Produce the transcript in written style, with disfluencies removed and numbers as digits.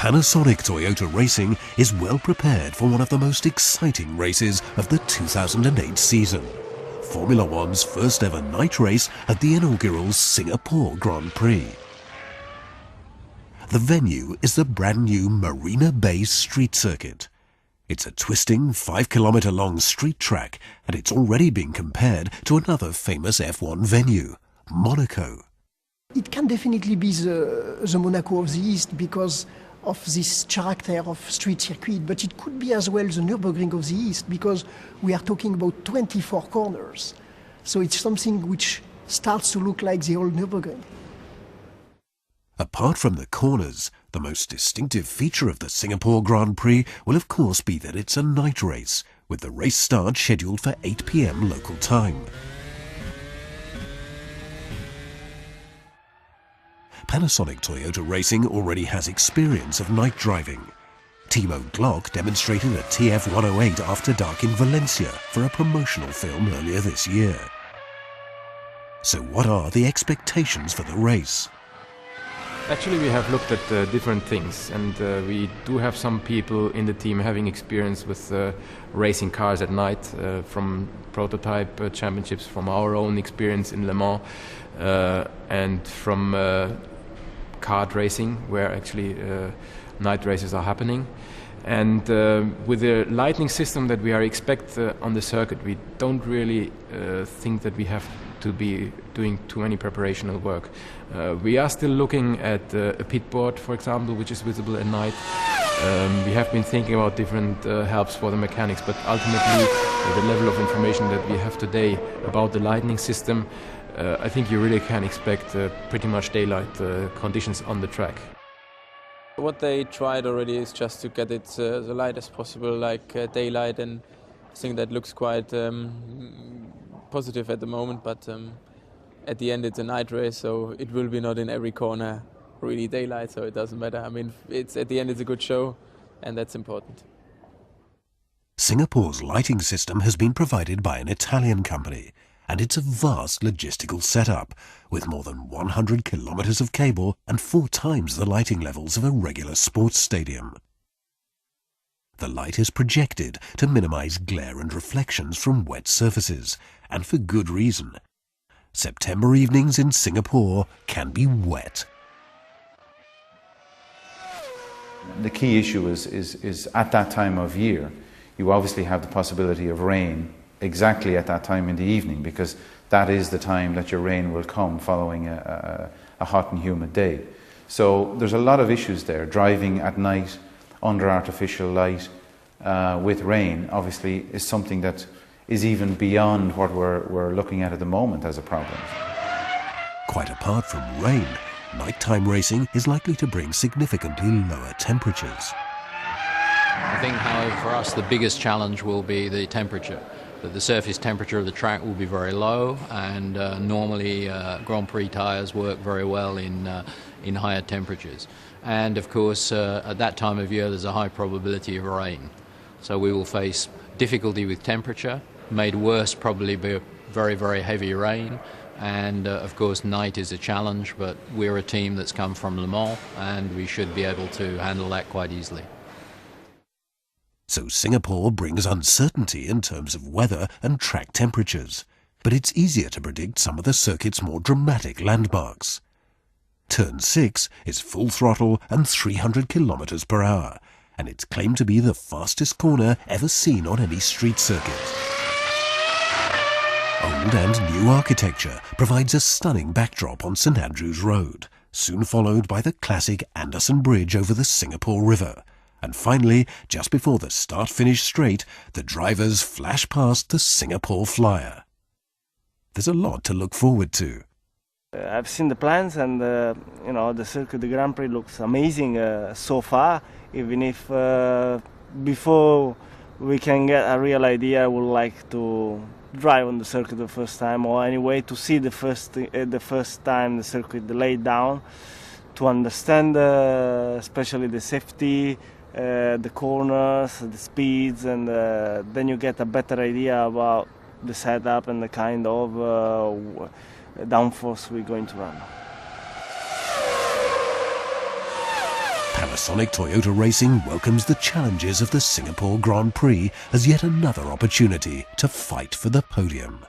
Panasonic Toyota Racing is well prepared for one of the most exciting races of the 2008 season. Formula One's first ever night race at the inaugural Singapore Grand Prix. The venue is the brand new Marina Bay Street Circuit. It's a twisting 5-kilometer long street track, and it's already been compared to another famous F1 venue, Monaco. It can definitely be the Monaco of the East because of this character of street circuit, but it could be as well the Nürburgring of the East because we are talking about 24 corners. So it's something which starts to look like the old Nürburgring. Apart from the corners, the most distinctive feature of the Singapore Grand Prix will of course be that it's a night race, with the race start scheduled for 8 p.m. local time. Panasonic Toyota Racing already has experience of night driving. Timo Glock demonstrated a TF108 after dark in Valencia for a promotional film earlier this year. So what are the expectations for the race? Actually, we have looked at different things, and we do have some people in the team having experience with racing cars at night, from prototype championships, from our own experience in Le Mans, and from kart racing, where actually night races are happening. And with the lighting system that we are expect on the circuit, we don't really think that we have to be doing too many preparational work. We are still looking at a pit board, for example, which is visible at night. We have been thinking about different helps for the mechanics, but ultimately the level of information that we have today about the lighting system, I think you really can expect pretty much daylight conditions on the track. What they tried already is just to get it the light as possible, like daylight, and I think that looks quite positive at the moment, but at the end it's a night race, so it will be not in every corner really daylight, so it doesn't matter. I mean, at the end it's a good show, and that's important. Singapore's lighting system has been provided by an Italian company, and it's a vast logistical setup with more than 100 kilometers of cable and 4 times the lighting levels of a regular sports stadium. The light is projected to minimize glare and reflections from wet surfaces, and for good reason. September evenings in Singapore can be wet. The key issue is at that time of year, you obviously have the possibility of rain exactly at that time in the evening, because that is the time that your rain will come following a hot and humid day. So there's a lot of issues there. Driving at night under artificial light with rain obviously is something that is even beyond what we're looking at the moment as a problem. Quite apart from rain, nighttime racing is likely to bring significantly lower temperatures. I think, however, for us the biggest challenge will be the temperature. That the surface temperature of the track will be very low, and normally Grand Prix tyres work very well in higher temperatures. And of course, at that time of year there's a high probability of rain. So we will face difficulty with temperature, made worse probably by very, very heavy rain. And of course night is a challenge, but we're a team that's come from Le Mans and we should be able to handle that quite easily. So Singapore brings uncertainty in terms of weather and track temperatures, but it's easier to predict some of the circuit's more dramatic landmarks. Turn 6 is full throttle and 300 kilometers per hour, and it's claimed to be the fastest corner ever seen on any street circuit. Old and new architecture provides a stunning backdrop on St Andrews Road, soon followed by the classic Anderson Bridge over the Singapore River. And finally, just before the start-finish straight, the drivers flash past the Singapore Flyer. There's a lot to look forward to. I've seen the plans, and the circuit, the Grand Prix looks amazing so far. Even if before we can get a real idea, I would like to drive on the circuit the first time, or anyway to see the first time the circuit laid down, to understand especially the safety, the corners, the speeds, and then you get a better idea about the setup and the kind of downforce we're going to run. Panasonic Toyota Racing welcomes the challenges of the Singapore Grand Prix as yet another opportunity to fight for the podium.